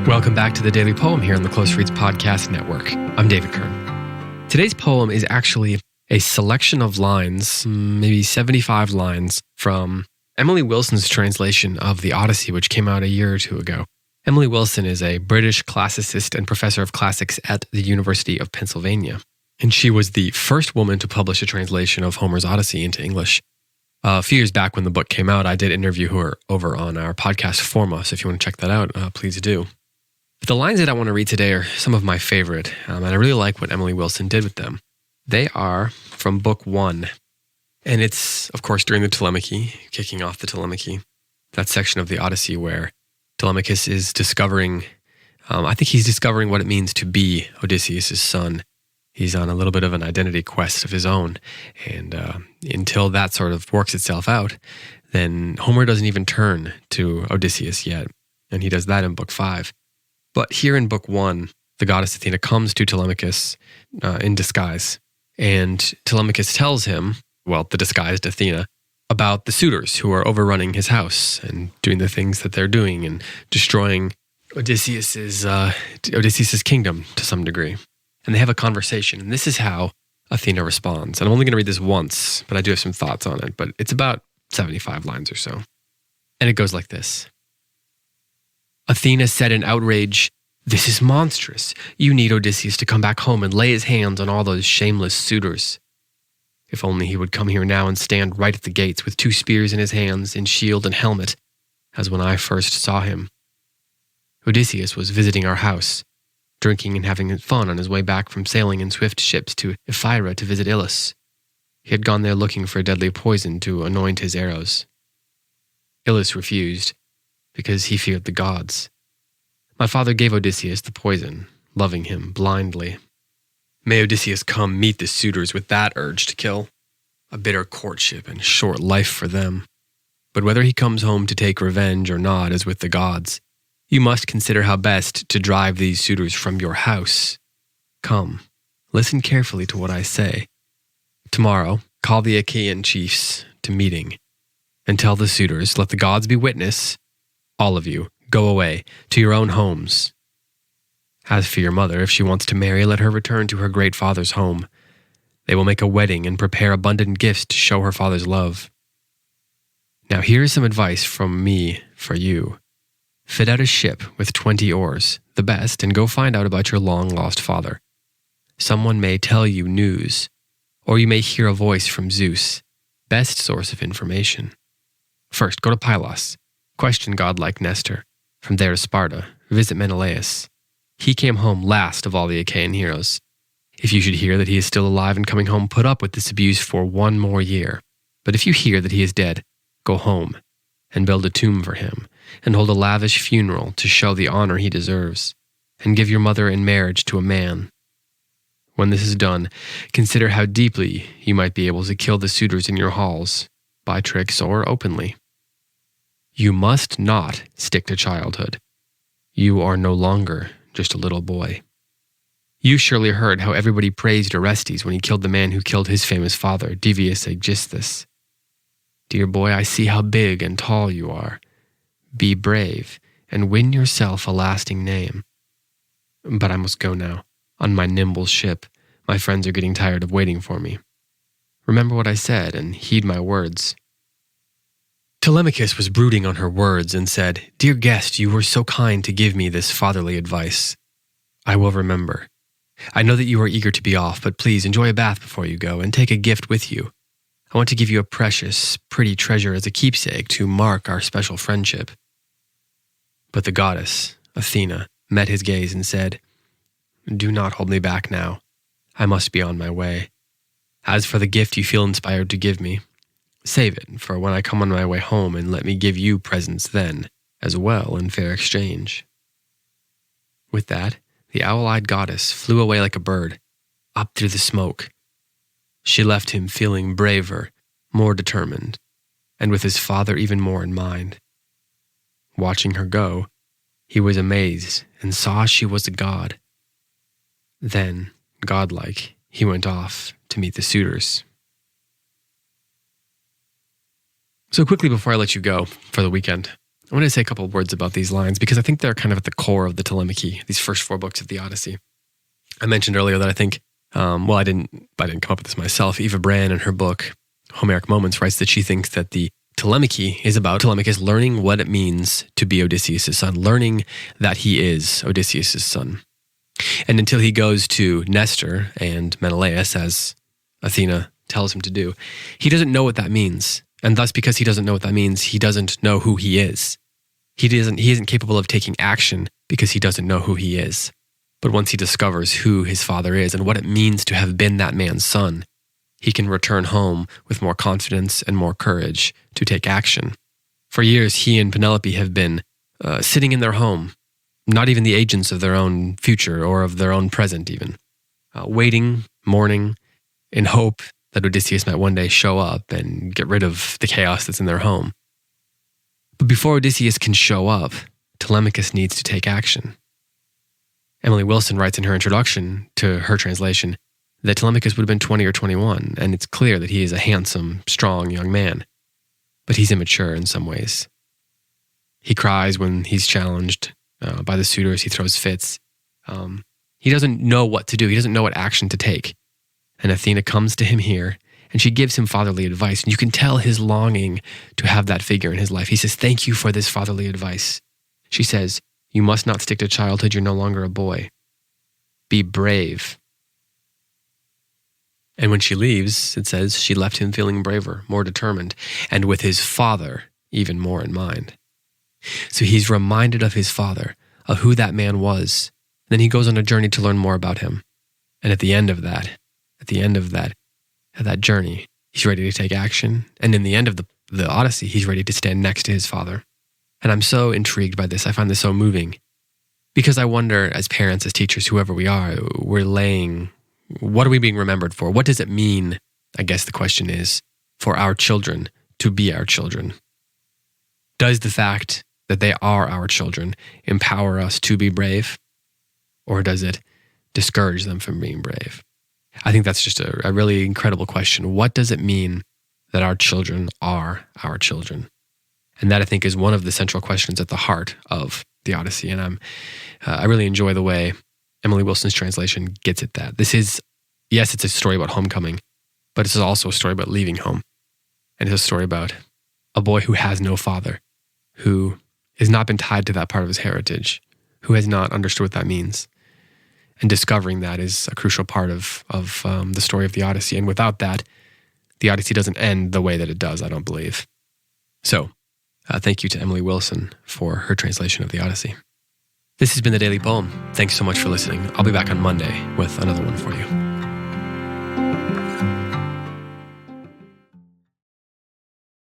Welcome back to the Daily Poem here on the Close Reads Podcast Network. I'm David Kern. Today's poem is actually a selection of lines, maybe 75 lines, from Emily Wilson's translation of the Odyssey, which came out a year or two ago. Emily Wilson is a British classicist and professor of classics at the University of Pennsylvania. And she was the first woman to publish a translation of Homer's Odyssey into English. A few years back when the book came out, I did interview her over on our podcast Forma, so if you want to check that out, please do. But the lines that I want to read today are some of my favorite, and I really like what Emily Wilson did with them. They are from Book 1, and it's, of course, during the Telemachy, kicking off the Telemachy, that section of the Odyssey where Telemachus is discovering, I think he's discovering what it means to be Odysseus' son. He's on a little bit of an identity quest of his own, and until that sort of works itself out, then Homer doesn't even turn to Odysseus yet, and he does that in Book 5. But here in Book 1, the goddess Athena comes to Telemachus in disguise, and Telemachus tells him, well, the disguised Athena, about the suitors who are overrunning his house and doing the things that they're doing and destroying Odysseus's kingdom to some degree. And they have a conversation, and this is how Athena responds. And I'm only going to read this once, but I do have some thoughts on it, but it's about 75 lines or so. And it goes like this. Athena said in outrage, "This is monstrous. You need Odysseus to come back home and lay his hands on all those shameless suitors. If only he would come here now and stand right at the gates with 2 spears in his hands, in shield and helmet, as when I first saw him. Odysseus was visiting our house, drinking and having fun on his way back from sailing in swift ships to Ephyra to visit Ilus. He had gone there looking for a deadly poison to anoint his arrows. Ilus refused, because he feared the gods. My father gave Odysseus the poison, loving him blindly. May Odysseus come meet the suitors with that urge to kill. A bitter courtship and short life for them. But whether he comes home to take revenge or not is with the gods. You must consider how best to drive these suitors from your house. Come, listen carefully to what I say. Tomorrow, call the Achaean chiefs to meeting, and tell the suitors, let the gods be witness, all of you, go away to your own homes. As for your mother, if she wants to marry, let her return to her great father's home. They will make a wedding and prepare abundant gifts to show her father's love. Now here is some advice from me for you. Fit out a ship with 20 oars, the best, and go find out about your long-lost father. Someone may tell you news, or you may hear a voice from Zeus, best source of information. First, go to Pylos, question godlike Nestor. From there to Sparta, visit Menelaus. He came home last of all the Achaean heroes. If you should hear that he is still alive and coming home, put up with this abuse for 1 more year. But if you hear that he is dead, go home and build a tomb for him, and hold a lavish funeral to show the honor he deserves, and give your mother in marriage to a man. When this is done, consider how deeply you might be able to kill the suitors in your halls, by tricks or openly. You must not stick to childhood. You are no longer just a little boy. You surely heard how everybody praised Orestes when he killed the man who killed his famous father, Devious Aegisthus. Dear boy, I see how big and tall you are. Be brave, and win yourself a lasting name. But I must go now, on my nimble ship. My friends are getting tired of waiting for me. Remember what I said, and heed my words. Telemachus was brooding on her words and said, Dear guest, you were so kind to give me this fatherly advice. I will remember. I know that you are eager to be off, but please enjoy a bath before you go, and take a gift with you. I want to give you a precious, pretty treasure as a keepsake to mark our special friendship. But the goddess, Athena, met his gaze and said, Do not hold me back now. I must be on my way. As for the gift you feel inspired to give me, save it for when I come on my way home, and let me give you presents then, as well in fair exchange. With that, the owl-eyed goddess flew away like a bird, up through the smoke. She left him feeling braver, more determined, and with his father even more in mind. Watching her go, he was amazed and saw she was a god. Then, godlike, he went off to meet the suitors. So quickly before I let you go for the weekend, I want to say a couple of words about these lines because I think they're kind of at the core of the Telemachy, these first 4 books of the Odyssey. I mentioned earlier that I think, I didn't come up with this myself. Eva Brand in her book, Homeric Moments, writes that she thinks that the Telemachy is about Telemachus learning what it means to be Odysseus' son, learning that he is Odysseus' son. And until he goes to Nestor and Menelaus, as Athena tells him to do, he doesn't know what that means. And thus, because he doesn't know what that means, he doesn't know who he is. He isn't capable of taking action because he doesn't know who he is. But once he discovers who his father is and what it means to have been that man's son, he can return home with more confidence and more courage to take action. For years, he and Penelope have been sitting in their home, not even the agents of their own future or of their own present even, waiting, mourning, in hope that Odysseus might one day show up and get rid of the chaos that's in their home. But before Odysseus can show up, Telemachus needs to take action. Emily Wilson writes in her introduction to her translation that Telemachus would have been 20 or 21, and it's clear that he is a handsome, strong young man. But he's immature in some ways. He cries when he's challenged by the suitors. He throws fits. He doesn't know what to do. He doesn't know what action to take. And Athena comes to him here, and she gives him fatherly advice. And you can tell his longing to have that figure in his life. He says, "Thank you for this fatherly advice." She says, "You must not stick to childhood. You're no longer a boy. Be brave." And when she leaves, it says she left him feeling braver, more determined, and with his father even more in mind. So he's reminded of his father, of who that man was. Then he goes on a journey to learn more about him. And at the end of that journey, he's ready to take action. And in the end of the Odyssey, he's ready to stand next to his father. And I'm so intrigued by this. I find this so moving. Because I wonder, as parents, as teachers, whoever we are, what are we being remembered for? What does it mean, I guess the question is, for our children to be our children? Does the fact that they are our children empower us to be brave? Or does it discourage them from being brave? I think that's just a really incredible question. What does it mean that our children are our children? And that, I think, is one of the central questions at the heart of the Odyssey. And I really enjoy the way Emily Wilson's translation gets at that. This is, yes, it's a story about homecoming, but it's also a story about leaving home. And it's a story about a boy who has no father, who has not been tied to that part of his heritage, who has not understood what that means. And discovering that is a crucial part of the story of the Odyssey. And without that, the Odyssey doesn't end the way that it does, I don't believe. So, thank you to Emily Wilson for her translation of the Odyssey. This has been the Daily Poem. Thanks so much for listening. I'll be back on Monday with another one for you.